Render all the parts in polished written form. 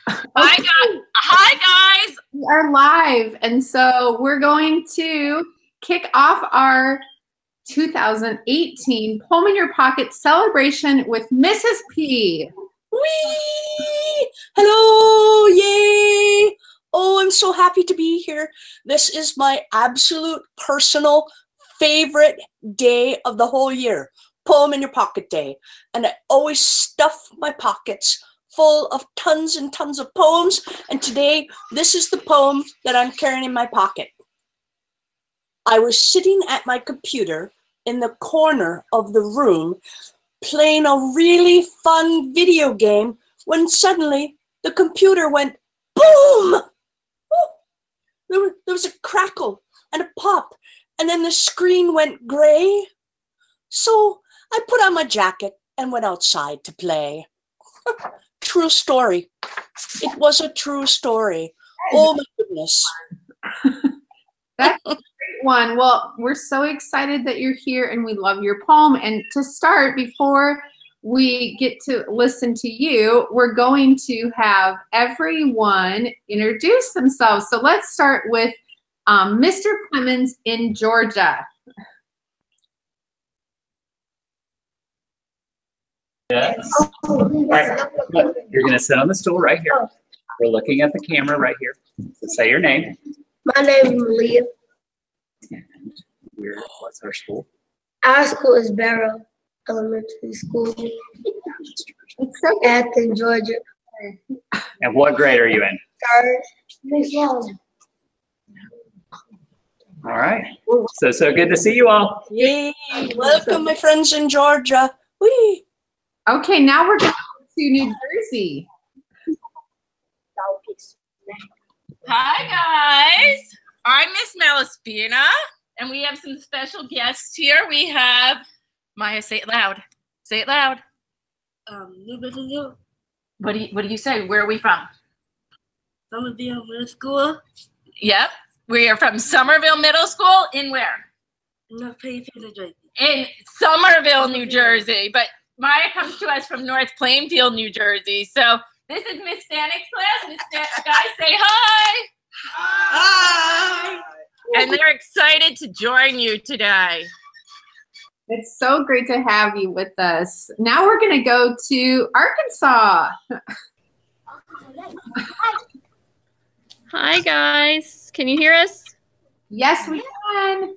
Okay. Hi, guys. We are live, and so we're going to kick off our 2018 Poem in Your Pocket celebration with Mrs. P. Whee! Hello! Yay! Oh, I'm so happy to be here. This is my absolute personal favorite day of the whole year, Poem in Your Pocket Day. And I always stuff my pockets full of tons and tons of poems. And today, this is the poem that I'm carrying in my pocket. I was sitting at my computer in the corner of the room playing a really fun video game when suddenly the computer went boom! There was a crackle and a pop, and then the screen went gray. So I put on my jacket and went outside to play. True story. It was a true story. Oh my goodness. That's a great one. Well, we're so excited that you're here and we love your poem. And to start, before we get to listen to you, we're going to have everyone introduce themselves. So let's start with Mr. Clemens in Georgia. Yes. All right. Look, you're going to sit on the stool right here. We're looking at the camera right here. So say your name. My name is Leah. And what's our school? Our school is Barrow Elementary School, It's so Athens, Georgia. And what grade are you in? Third. All right. So good to see you all. Yay! Welcome, my friends in Georgia. Whee! Okay, now we're going to New Jersey. Hi, guys. I'm Miss Malaspina, and we have some special guests here. We have Maya. Say it loud. Say it loud. What do you say? Where are we from? Somerville Middle School. Yep. We are from Somerville Middle School. In where? North Plainfield, New Jersey. In Somerville, New Jersey. But Maya comes to us from North Plainfield, New Jersey. So this is Miss Stanik's class. Miss guys, say hi. Hi! And they're excited to join you today. It's so great to have you with us. Now we're going to go to Arkansas. Hi, guys. Can you hear us? Yes, we can.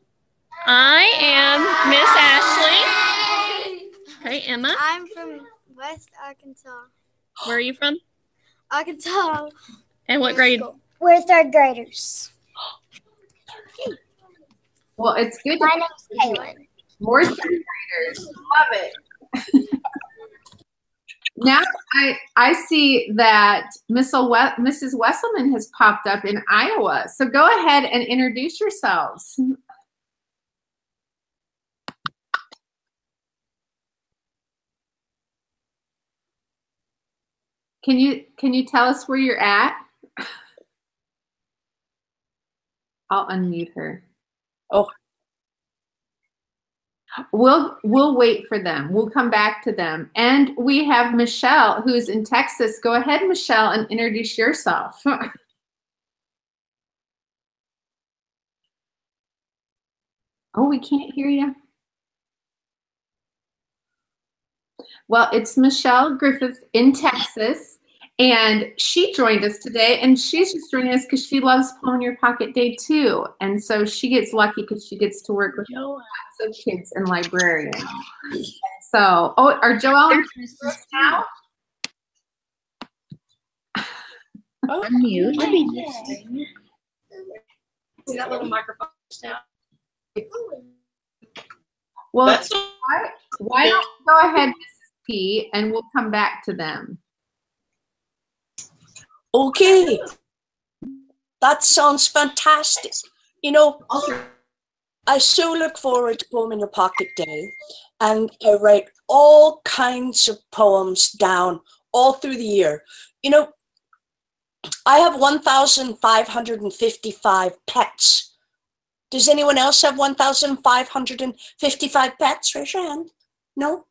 I am Miss Ashley. Hey, Emma. I'm from West Arkansas. Where are you from? Arkansas. And what grade? We're third graders. Well, it's good to My have name's Kaylin. more third graders. Love it. Now I see that Mrs. Wesselman has popped up in Iowa. So go ahead and introduce yourselves. Can you tell us where you're at? I'll unmute her. Oh. We'll wait for them. We'll come back to them. And we have Michelle, who's in Texas. Go ahead, Michelle, and introduce yourself. Oh, we can't hear you. Well, it's Michelle Griffith in Texas, and she joined us today, and she's just joining us because she loves Poem in Your Pocket Day too, and so she gets lucky because she gets to work with lots of kids and librarians. So, oh, are Joelle and Chris now? Unmute. That little microphone now. Well, why don't you go ahead, Mrs. P, and we'll come back to them. Okay. That sounds fantastic. You know, I so look forward to Poem in Your Pocket Day, and I write all kinds of poems down all through the year. You know, I have 1,555 pets. Does anyone else have 1,555 pets? Raise your hand. No?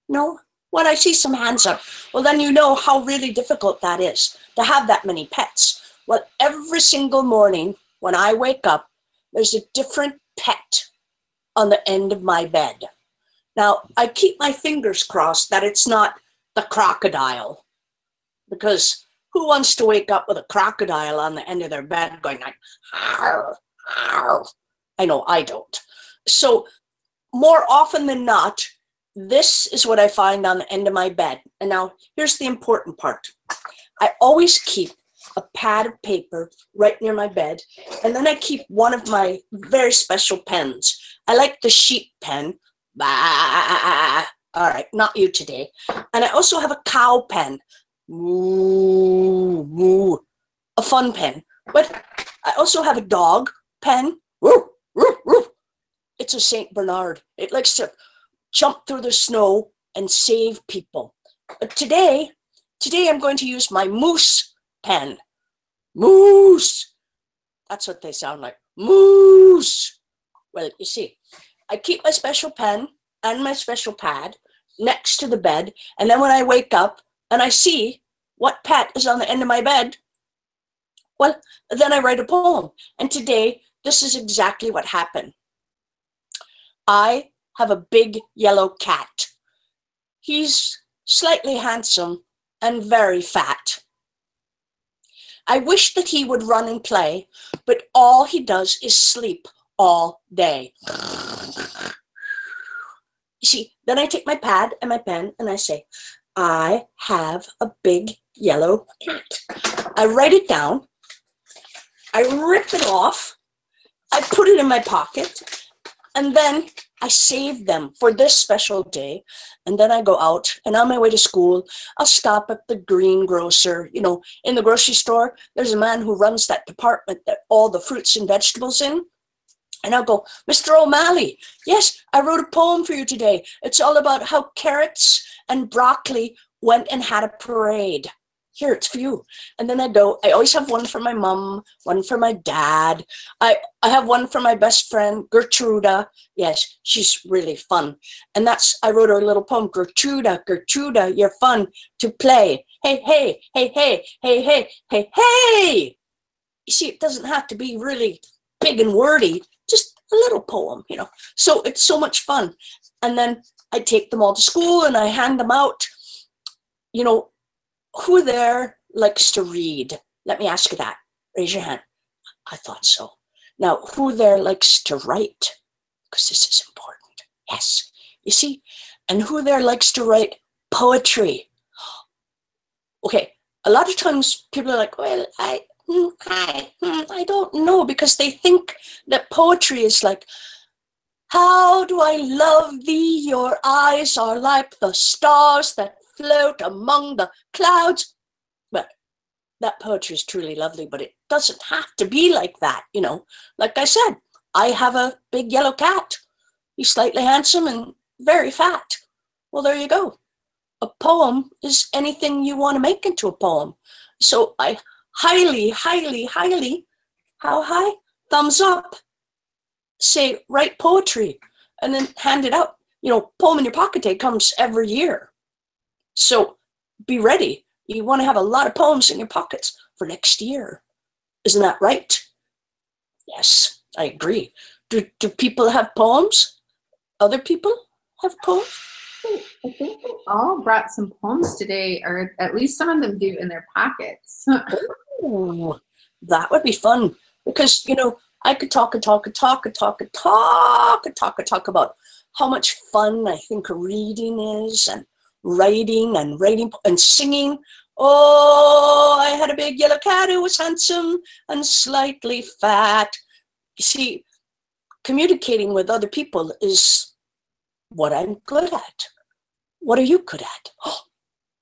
No? When I see some hands up, well, then you know how really difficult that is to have that many pets. Well, every single morning when I wake up, there's a different pet on the end of my bed. Now, I keep my fingers crossed that it's not the crocodile, because who wants to wake up with a crocodile on the end of their bed going like, "Arr, arr." I know I don't. So more often than not, this is what I find on the end of my bed. And now here's the important part. I always keep a pad of paper right near my bed, and then I keep one of my very special pens. I like the sheep pen. Bah. All right, not you today. And I also have a cow pen. Moo, moo. A fun pen. But I also have a dog pen. Woo, woo, woo. It's a St. Bernard. It likes to jump through the snow and save people. But today I'm going to use my moose pen. Moose. That's what they sound like. Moose. Well, you see, I keep my special pen and my special pad next to the bed, and then when I wake up and I see what pet is on the end of my bed, well, then I write a poem. And today, this is exactly what happened. I have a big yellow cat. He's slightly handsome and very fat. I wish that he would run and play, but all he does is sleep all day. You see, then I take my pad and my pen and I say, I have a big yellow cat. I write it down. I rip it off. I put it in my pocket. And then I save them for this special day. And then I go out, and on my way to school, I'll stop at the greengrocer. You know, in the grocery store, there's a man who runs that department that all the fruits and vegetables in. And I'll go, Mr. O'Malley, yes, I wrote a poem for you today. It's all about how carrots and broccoli went and had a parade. Here, it's for you. And then I go, I always have one for my mom, one for my dad. I have one for my best friend, Gertruda. Yes, she's really fun. And I wrote her a little poem, Gertruda, Gertruda, you're fun to play. Hey, hey, hey, hey, hey, hey, hey, hey. You see, it doesn't have to be really big and wordy, just a little poem, you know. So it's so much fun. And then I take them all to school and I hand them out. You know, who there likes to read? Let me ask you that. Raise your hand. I thought so. Now, who there likes to write? Because this is important. Yes. You see? And who there likes to write poetry? Okay. A lot of times people are like, well, I don't know, because they think that poetry is like, how do I love thee? Your eyes are like the stars that float among the clouds. But that poetry is truly lovely, but it doesn't have to be like that, you know. Like I said, I have a big yellow cat. He's slightly handsome and very fat. Well, there you go. A poem is anything you want to make into a poem. So I highly, highly, highly, how high? Thumbs up. Say, write poetry and then hand it out. You know, Poem in Your Pocket Day comes every year. So be ready. You want to have a lot of poems in your pockets for next year. Isn't that right? Yes, I agree. Do people have poems? Other people have poems? I think they all brought some poems today, or at least some of them do in their pockets. Ooh, that would be fun, because, you know, I could talk about how much fun I think reading is, and writing and singing. Oh, I had a big yellow cat who was handsome and slightly fat. You see, communicating with other people is what I'm good at. What are you good at? Oh,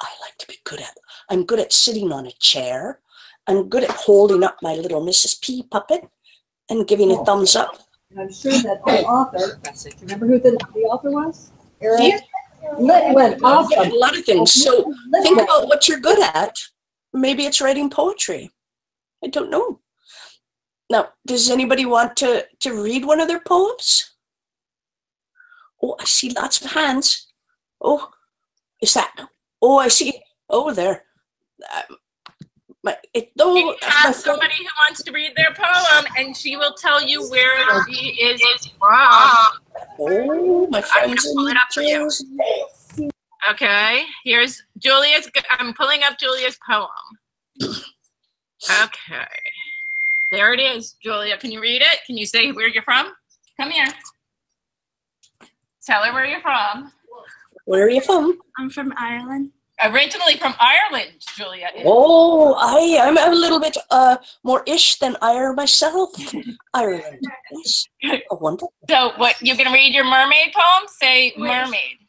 I like to be good at. I'm good at sitting on a chair. I'm good at holding up my little Mrs. P puppet and giving a thumbs up. I'm sure that the author, remember who the author was? Eric Litwin. Awesome. A lot of things. So think about what you're good at. Maybe it's writing poetry. I don't know. Now, does anybody want to read one of their poems? Oh, I see lots of hands. Oh, is that? Oh, I see. Oh, there. We have somebody who wants to read their poem, and she will tell you where she is from. Oh, my friends in pull it up for you. Jersey. Okay, here's Julia's. I'm pulling up Julia's poem. Okay, there it is. Julia, can you read it? Can you say where you're from? Come here. Tell her where you're from. Where are you from? I'm from Ireland. Originally from Ireland, Julia is. Oh, I'm a little bit more ish than myself. Ireland. Yes. Oh, wonderful. So what, you're going to read your mermaid poem? Say mermaid.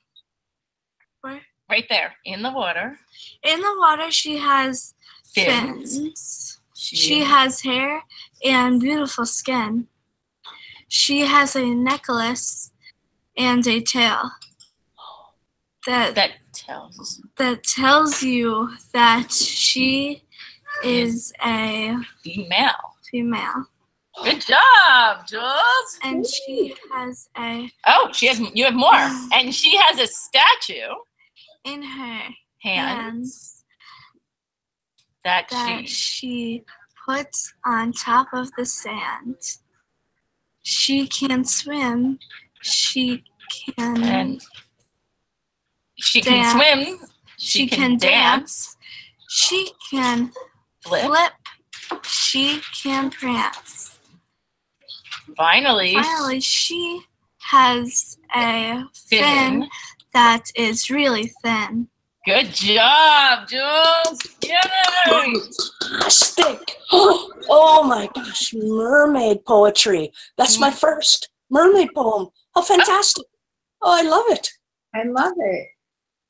Where? Right there, in the water. In the water, she has fins. She has hair and beautiful skin. She has a necklace and a tail that tells you that she is a female. Good job, Jules. And she has a you have more. And she has a statue in her hands that she puts on top of the sand. She can swim. She can swim. She can dance. She can flip. She can prance. Finally, she has a fin that is really thin. Good job, Jules. Yay! Fantastic. Oh my gosh, mermaid poetry. That's my first mermaid poem. How fantastic. Oh, I love it. I love it.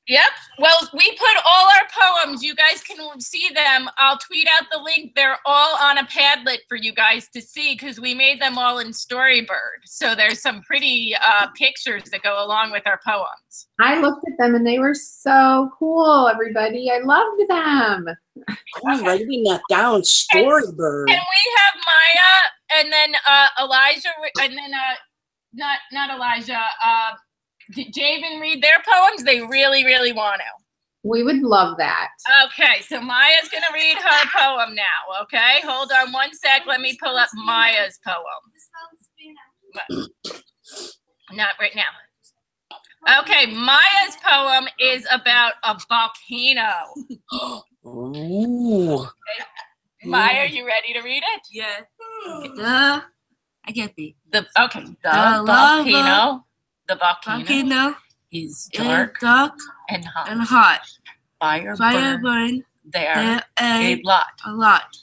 Yep. Well, we put all our poems. You guys can see them. I'll tweet out the link. They're all on a Padlet for you guys to see because we made them all in Storybird. So there's some pretty pictures that go along with our poems. I looked at them and they were so cool, everybody. I loved them. I'm writing that down. Storybird. And we have Maya and then Elijah and then not Elijah. Javen read their poems? They really, really want to. We would love that. Okay, so Maya's going to read her poem now, okay? Hold on one sec. Let me pull up Maya's poem. Not right now. Okay, Maya's poem is about a volcano. Ooh. Okay. Maya, are you ready to read it? Yeah. I get the volcano. The volcano is dark and hot. Fire burn there a lot.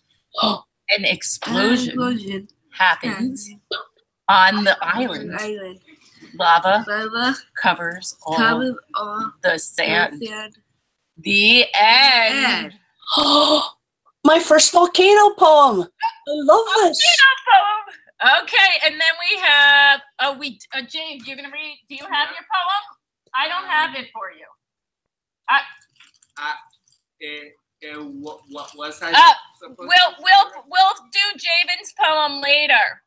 An explosion happens on the island. Lava covers all the sand. The end. My first volcano poem. I love this. Poem. Okay, and then we have James. You're gonna read. Do you have your poem? I don't have it for you. What was I supposed to we'll do Javen's poem later.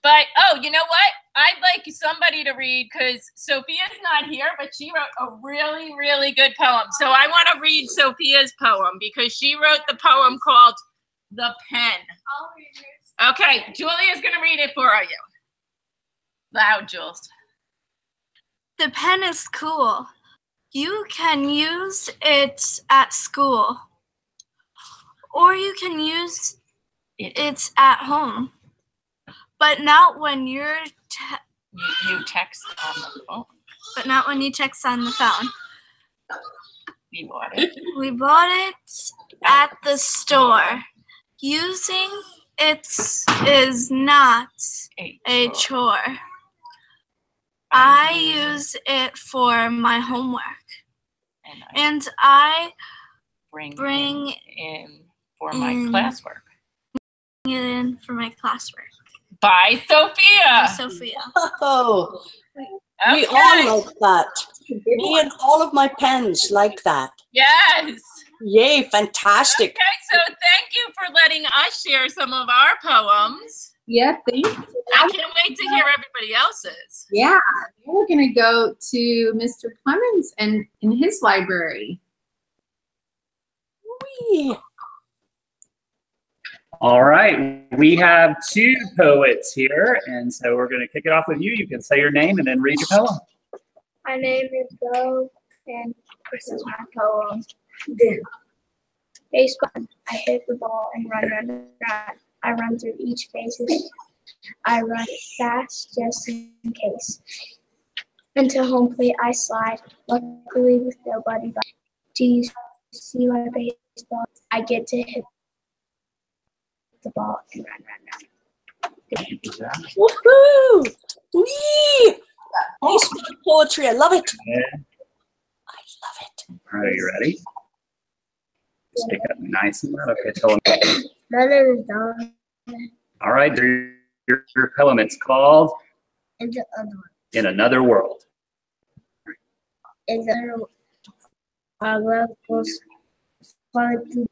But you know what? I'd like somebody to read because Sophia's not here, but she wrote a really, really good poem. So I want to read Sophia's poem because she wrote the poem called "The Pen." I'll read yours. Okay, Julia's going to read it for you. Loud, Jules. The pen is cool. You can use it at school. Or you can use it at home. But not when you're... you text on the phone. But not when you text on the phone. We bought it. We bought it at the store. Using it is not a chore. I use it for my homework. And I bring in for my classwork. Bring it in for my classwork. By Sophia. By Sophia. Oh, okay. We all like that. Me and all of my pens like that. Yes. Yay, fantastic. Okay, so thank you for letting us share some of our poems. Yeah, thank you. I can't wait to hear everybody else's. Yeah, we're going to go to Mr. Clemens and in his library. Whee! All right, we have 2 poets here, and so we're going to kick it off with you. You can say your name and then read your poem. My name is Bo, and this is my poem. Baseball. I hit the ball and run. I run through each bases. I run fast just in case. Into home plate I slide, luckily with nobody by. Do you see my baseball? I get to hit the ball and run. Woohoo! Whee! Baseball poetry. I love it. Yeah. I love it. All right, you ready? Speak up nice and loud. Okay, tell them. My name is Don. All right, your poem. It's called And the other one. In Another World. And the our love was flying through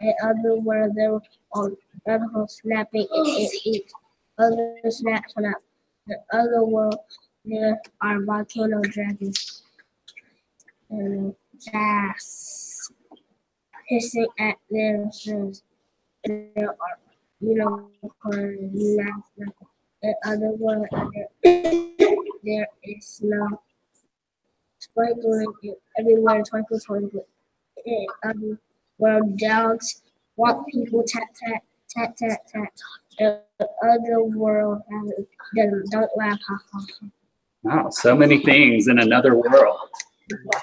the other where they were on other one snapping and eat. Other snaps on up. The other world there are volcano dragons and gas hissing at their fins. There are unicorns laughing. The other world there is snow sprinkling everywhere, twinkle, twinkle. In other world dogs walk people tap tap tap tap tap. The other world don't laugh, ha ha ha. Wow, so many things in another world.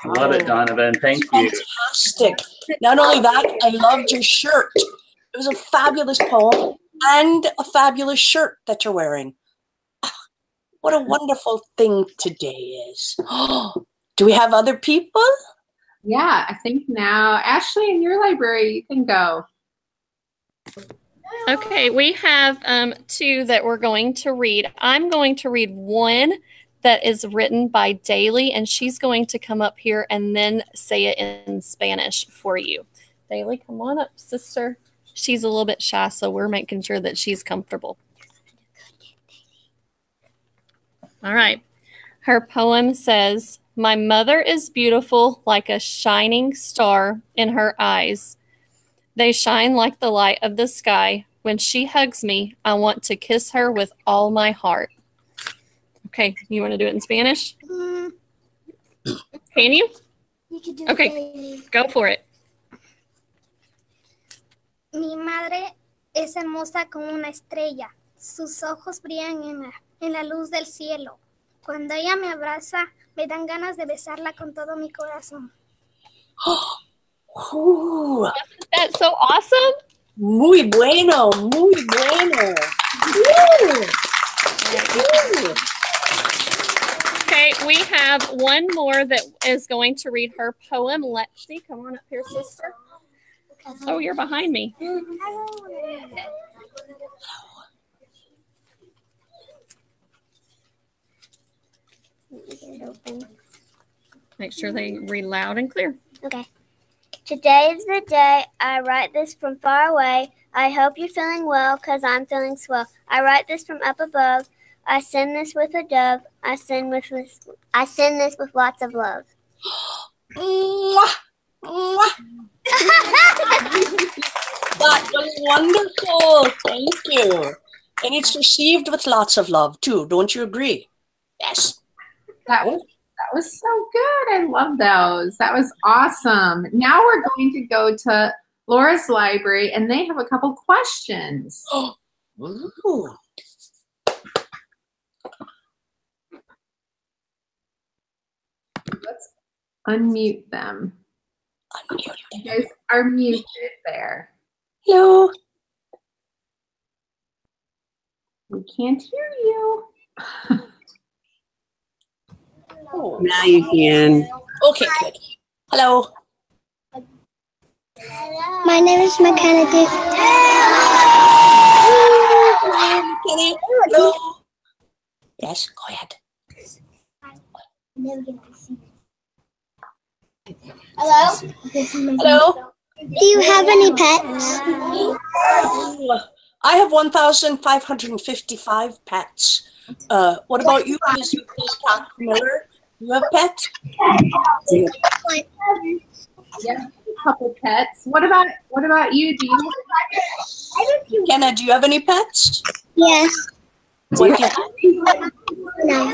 I love it, Donovan. Thank you. Fantastic. Not only that, I loved your shirt. It was a fabulous poem and a fabulous shirt that you're wearing. What a wonderful thing today is. Do we have other people? Yeah, I think now, Ashley, in your library, you can go. Okay, we have 2 that we're going to read. I'm going to read one that is written by Daly, and she's going to come up here and then say it in Spanish for you. Daly, come on up, sister. She's a little bit shy, so we're making sure that she's comfortable. All right. Her poem says, "My mother is beautiful like a shining star in her eyes. They shine like the light of the sky. When she hugs me, I want to kiss her with all my heart." Okay, you want to do it in Spanish? Can you? You can do Okay, it. go for it. Mi madre es hermosa como una estrella. Sus ojos brillan en la luz del cielo. Cuando ella me abraza, me dan ganas de besarla con todo mi corazón. Ooh, That's so awesome. muy bueno, muy bueno. Woo. Okay, we have one more that is going to read her poem. Lexi, come on up here, sister. Oh, you're behind me. Make sure they read loud and clear. Okay. Today is the day I write this from far away. I hope you're feeling well, 'cause I'm feeling swell. I write this from up above. I send this with a dove. I send this with lots of love. Mwah, mwah. That was wonderful. Thank you. And it's received with lots of love too. Don't you agree? Yes. That was so good. I love those. That was awesome. Now we're going to go to Laura's library, and they have a couple questions. Ooh. Let's unmute them. Unmute them. You guys are muted there. Hello. We can't hear you. Oh. Now you can. Okay, good. Hello. My name is McKennedy. Hello. Yes, go ahead. Hello? Hello. Do you have any pets? I have 1,555 pets. What about you, Ms. Miller? You have pets? Yeah, a couple pets. What about you? Do you? Kenna, do you have any pets? Yes. What do you have? No.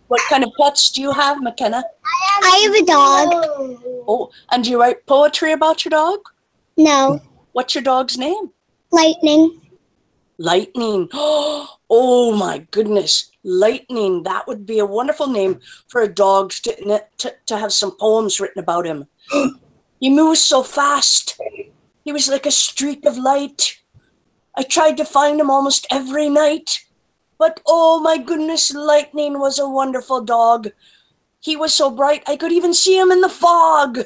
What kind of pets do you have, McKenna? I have a dog. Oh, and do you write poetry about your dog? No. What's your dog's name? Lightning. Lightning. Oh my goodness. Lightning. That would be a wonderful name for a dog to have some poems written about him. He moves so fast. He was like a streak of light. I tried to find him almost every night. But oh my goodness, Lightning was a wonderful dog. He was so bright, I could even see him in the fog.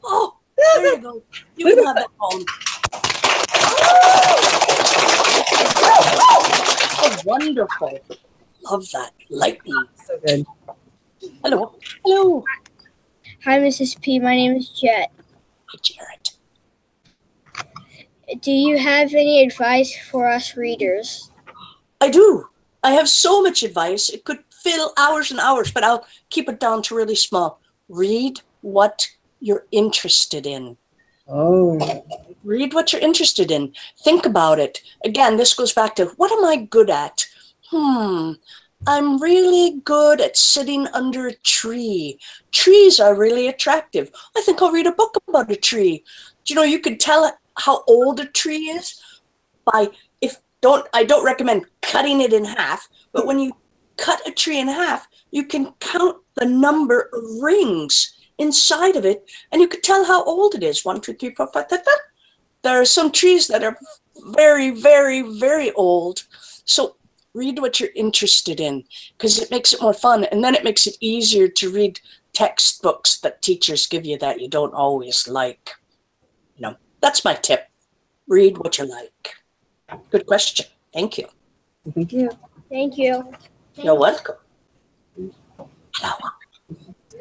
Oh, there you go. You can have that poem. Oh, wonderful. Love that. Lightning. So good. Hello. Hello. Hi, Mrs. P. My name is Jet. Hi, Jared. Do you have any advice for us readers? I do. I have so much advice. It could fill hours and hours, but I'll keep it down to really small. Read what you're interested in. Oh. Read what you're interested in. Think about it. Again, this goes back to, what am I good at? I'm really good at sitting under a tree. Trees are really attractive. I think I'll read a book about a tree. Do you know, you can tell how old a tree is by, I don't recommend cutting it in half, but when you cut a tree in half, you can count the number of rings inside of it, and you can tell how old it is. 1, 2, 3, 4, 5, 6, 7. There are some trees that are very, very, very old. So read what you're interested in, because it makes it more fun, and then it makes it easier to read textbooks that teachers give you that you don't always like. You know, that's my tip. Read what you like. Good question. Thank you. Thank you. Thank you. You're welcome. Hello.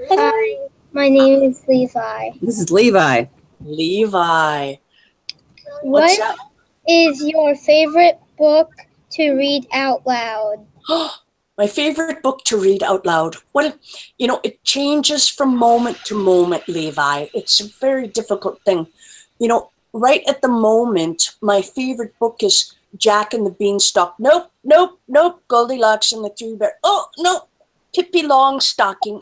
Hi, my name is Levi. This is Levi. Levi. What's What up? is your favorite book to read out loud? My favorite book to read out loud. Well, you know, it changes from moment to moment, Levi. It's a very difficult thing. You know, right at the moment, my favorite book is Jack and the Beanstalk. Nope, nope, nope. Goldilocks and the Three Bears. Oh, no. Pippi Longstocking.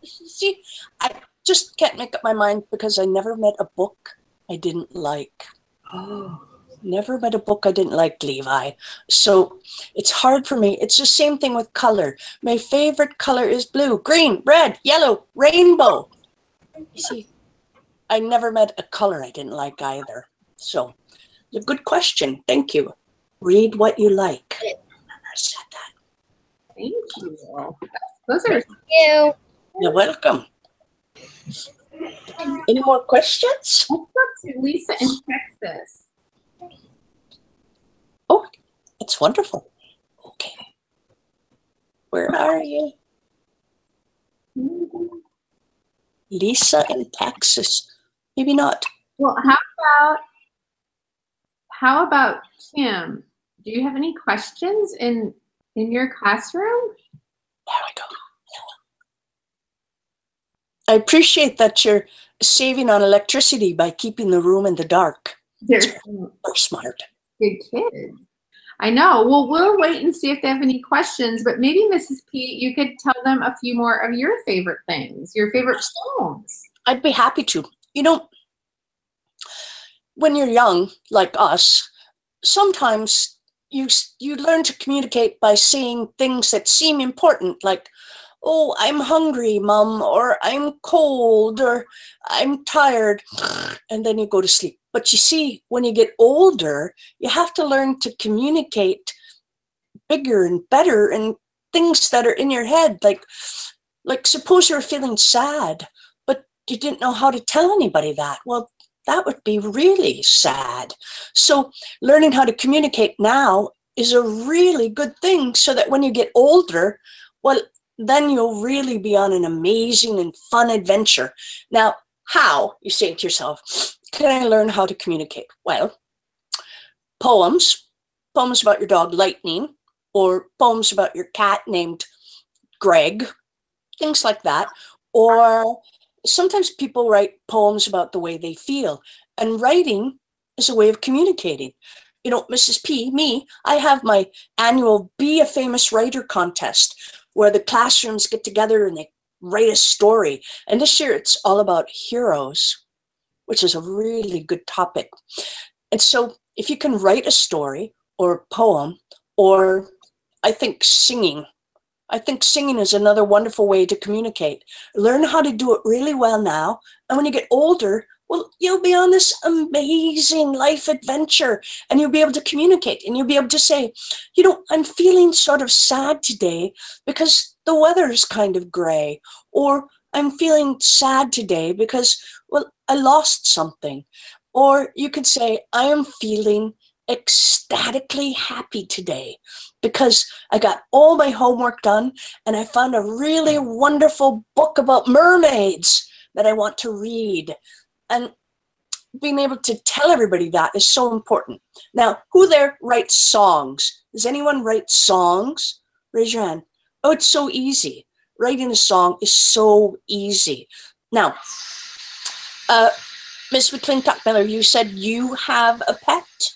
See, I just can't make up my mind because I never met a book I didn't like. Oh. Never met a book I didn't like, Levi. So it's hard for me. It's the same thing with color. My favorite color is blue, green, red, yellow, rainbow. You see, I never met a color I didn't like either. So a good question. Thank you. Read what you like. I said that. Thank you. Those are. Thank you. You're welcome. Any more questions? Let's go to Lisa in Texas. Oh, it's wonderful. Okay. Where are you? Lisa in Texas. Maybe not. Well, how about Kim? Do you have any questions in your classroom? There we go. I appreciate that you're saving on electricity by keeping the room in the dark. They're Super smart. good kids. I know. Well, we'll wait and see if they have any questions, but maybe Mrs. P, you could tell them a few more of your favorite things, your favorite poems. I'd be happy to. You know, when you're young, like us, sometimes you learn to communicate by saying things that seem important, like, oh, I'm hungry, Mom, or I'm cold, or I'm tired, and then you go to sleep. But you see, when you get older, you have to learn to communicate bigger and better and things that are in your head. Like suppose you're feeling sad, but you didn't know how to tell anybody that. Well, that would be really sad. So learning how to communicate now is a really good thing so that when you get older, well, then you'll really be on an amazing and fun adventure. Now, how, you say to yourself, can I learn how to communicate? Well, poems about your dog Lightning, or poems about your cat named Greg, things like that. Or sometimes people write poems about the way they feel, and writing is a way of communicating. You know, Mrs. P, me, I have my annual Be a Famous Writer contest where the classrooms get together and they write a story. And this year it's all about heroes, which is a really good topic. And so if you can write a story or a poem, or I think singing is another wonderful way to communicate. Learn how to do it really well now. And when you get older, well, you'll be on this amazing life adventure and you'll be able to communicate and you'll be able to say, you know, I'm feeling sort of sad today because the weather's kind of gray, or I'm feeling sad today because, well, I lost something. Or you could say, I am feeling ecstatically happy today because I got all my homework done and I found a really wonderful book about mermaids that I want to read. And being able to tell everybody that is so important. Now, who there writes songs? Does anyone write songs? Raise your hand. Oh, it's so easy. Writing a song is so easy. Now, Ms. McClintock-Miller, you said you have a pet?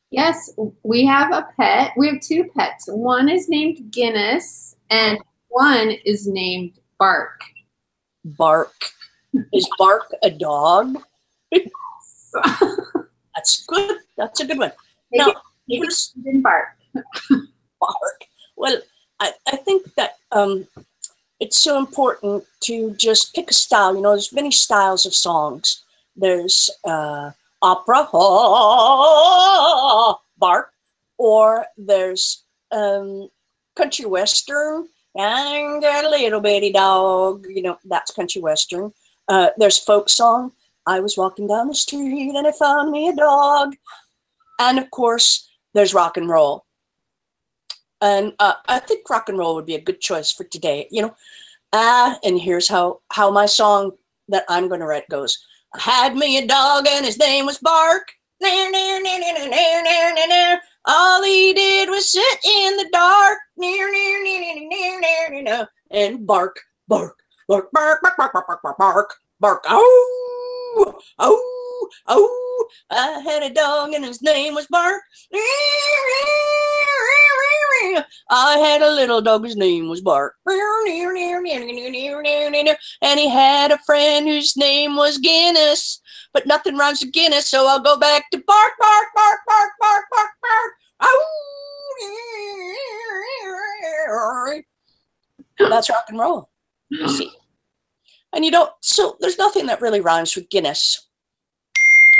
Yes, we have a pet. We have two pets. One is named Guinness and one is named Bark. Bark. Is Bark a dog? That's good. That's a good one. Now, Bark. Bark. Well, I think that it's so important to just pick a style. You know, there's many styles of songs. There's opera, bark, or there's country western, and a little bitty dog. You know, that's country western. There's folk song. I was walking down the street and I found me a dog. And of course, there's rock and roll. And I think rock and roll would be a good choice for today. You know, and here's how my song that I'm going to write goes. I had me a dog and his name was Bark. All he did was sit in the dark. And bark, bark, bark, bark, bark, bark, bark, bark, bark, bark, bark. Oh, oh, oh. I had a dog and his name was Bark. I had a little dog, his name was Bark. And he had a friend whose name was Guinness. But nothing rhymes with Guinness, so I'll go back to bark, bark, bark, bark, bark, bark, bark. Oh, that's rock and roll. You see. And you don't, so there's nothing that really rhymes with Guinness.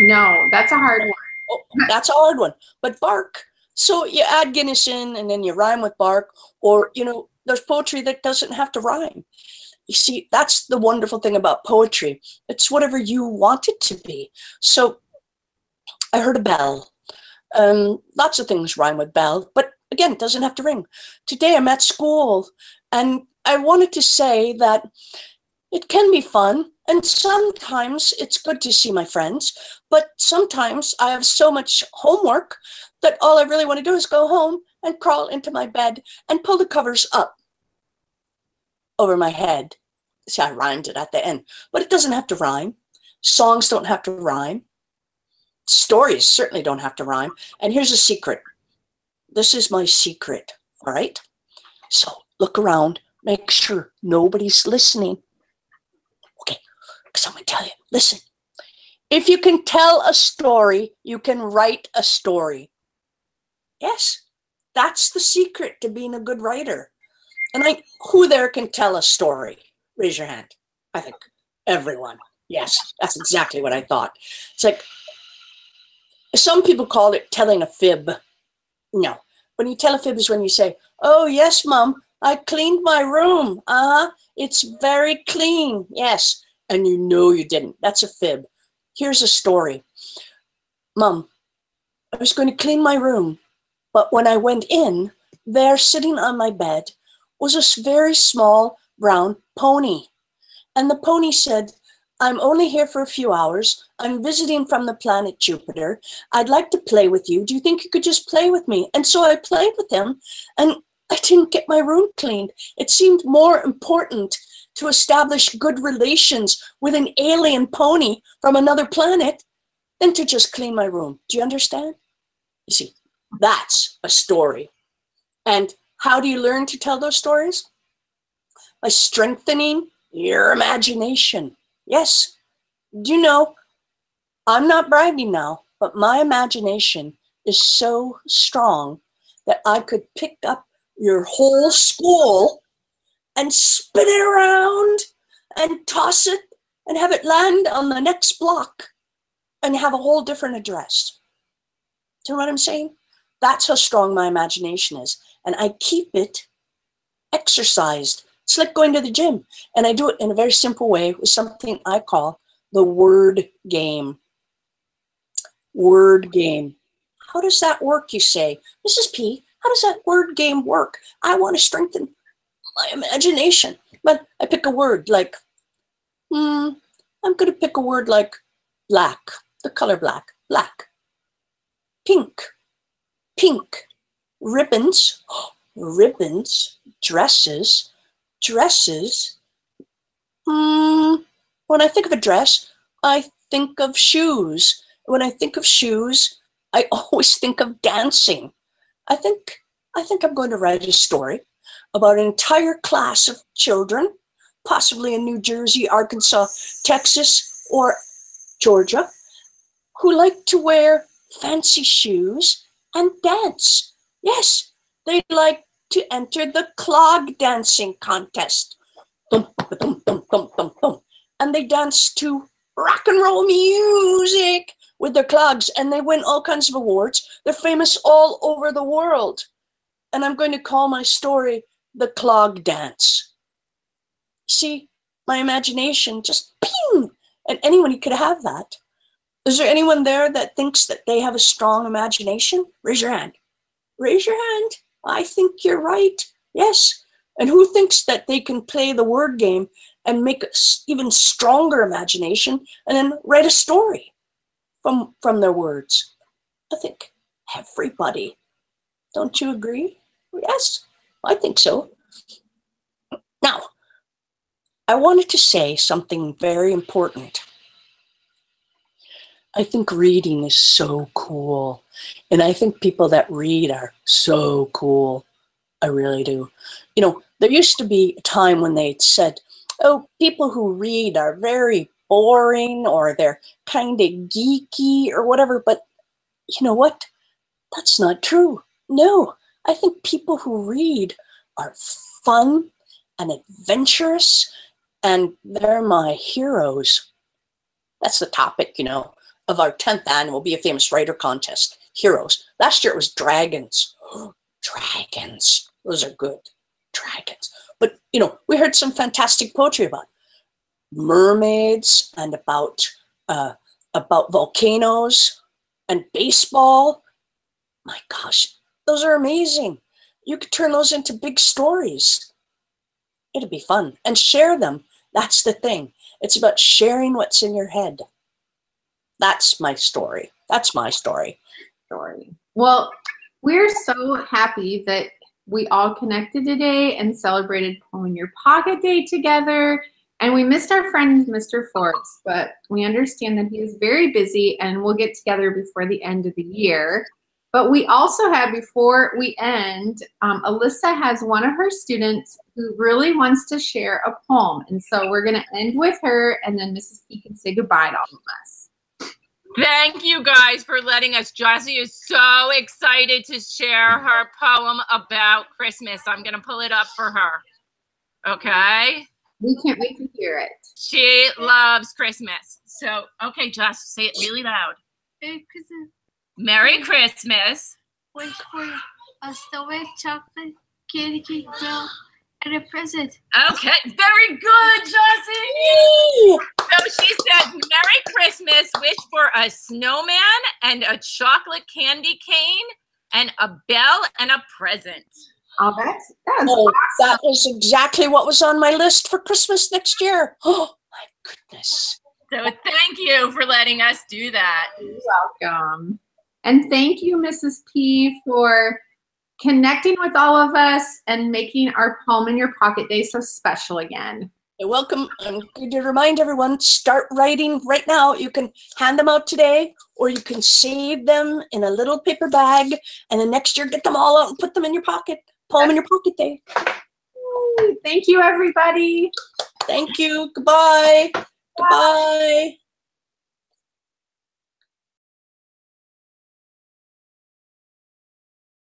No, that's a hard one. Oh, that's a hard one. But bark. So you add Guinness in and then you rhyme with bark, or, you know, there's poetry that doesn't have to rhyme. You see, that's the wonderful thing about poetry. It's whatever you want it to be. So I heard a bell. Lots of things rhyme with bell, but again, it doesn't have to ring. Today I'm at school and I wanted to say that it can be fun, and sometimes it's good to see my friends, but sometimes I have so much homework that all I really want to do is go home and crawl into my bed and pull the covers up over my head. See, I rhymed it at the end, but it doesn't have to rhyme. Songs don't have to rhyme. Stories certainly don't have to rhyme. And here's a secret. This is my secret, all right? So look around, make sure nobody's listening. Okay, because I'm going to tell you, listen. If you can tell a story, you can write a story. Yes, that's the secret to being a good writer. And who there can tell a story? Raise your hand. I think everyone. Yes, that's exactly what I thought. It's like, some people call it telling a fib. No, when you tell a fib is when you say, oh, yes, Mom, I cleaned my room. It's very clean. Yes, and you know you didn't. That's a fib. Here's a story. Mom, I was going to clean my room, but when I went in, there sitting on my bed was a very small brown pony. And the pony said, I'm only here for a few hours. I'm visiting from the planet Jupiter. I'd like to play with you. Do you think you could just play with me? And so I played with him, and I didn't get my room cleaned. It seemed more important to establish good relations with an alien pony from another planet than to just clean my room. Do you understand? You see, that's a story. And how do you learn to tell those stories? By strengthening your imagination. Yes. Do you know, I'm not bragging now, but my imagination is so strong that I could pick up your whole school and spin it around and toss it and have it land on the next block and have a whole different address. Do you know what I'm saying? That's how strong my imagination is. And I keep it exercised. It's like going to the gym. And I do it in a very simple way with something I call the word game. Word game. How does that work, you say? Mrs. P, how does that word game work? I want to strengthen my imagination. But I pick a word like, I'm going to pick a word like black, the color black, black. Pink, pink. Ribbons, ribbons. Dresses, dresses. When I think of a dress, I think of shoes. When I think of shoes, I always think of dancing. I think I'm going to write a story about an entire class of children, possibly in New Jersey, Arkansas, Texas, or Georgia, who like to wear fancy shoes and dance. Yes, they like to enter the clog dancing contest. Dum, dum, dum, dum, dum, dum. And they dance to rock and roll music with their clogs, and they win all kinds of awards. They're famous all over the world. And I'm going to call my story The Clog Dance. See, my imagination just ping, and anyone could have that. Is there anyone there that thinks that they have a strong imagination? Raise your hand. Raise your hand. I think you're right. Yes. And who thinks that they can play the word game and make an even stronger imagination and then write a story from their words? I think everybody. Don't you agree? Yes, I think so. Now, I wanted to say something very important. I think reading is so cool. And I think people that read are so cool. I really do. You know, there used to be a time when they said, oh, people who read are very boring or they're kind of geeky or whatever. But you know what? That's not true. No, I think people who read are fun and adventurous, and they're my heroes. That's the topic, you know, of our 10th annual Be a Famous Writer contest. Heroes. Last year it was dragons. Dragons. Those are good. Dragons. But, you know, we heard some fantastic poetry about mermaids and about volcanoes and baseball. My gosh, those are amazing. You could turn those into big stories. It'd be fun. And share them. That's the thing. It's about sharing what's in your head. That's my story. That's my story. Well, we're so happy that we all connected today and celebrated Poem in Your Pocket Day together. And we missed our friend, Mr. Forbes, but we understand that he is very busy and we'll get together before the end of the year. But we also have, before we end, Alyssa has one of her students who really wants to share a poem. And so we're going to end with her, and then Mrs. P can say goodbye to all of us. Thank you guys for letting us. Jessie is so excited to share her poem about Christmas. I'm going to pull it up for her. Okay? We can't wait to hear it. She loves Christmas. So, okay, Jess, say it really loud. Merry Christmas. Merry Christmas. Wait for a strawberry chocolate candy cake milk and a present. Okay, very good, Jessie. So she says, Merry Christmas, wish for a snowman and a chocolate candy cane and a bell and a present. Oh, that's awesome. That is exactly what was on my list for Christmas next year. Oh, my goodness. So thank you for letting us do that. You're welcome. And thank you, Mrs. P, for connecting with all of us and making our Poem in Your Pocket Day so special again. You're welcome. I'm going to remind everyone, start writing right now. You can hand them out today, or you can save them in a little paper bag, and then next year get them all out and put them in your pocket. Poem in Your Pocket Day. Thank you, everybody. Thank you. Goodbye. Goodbye.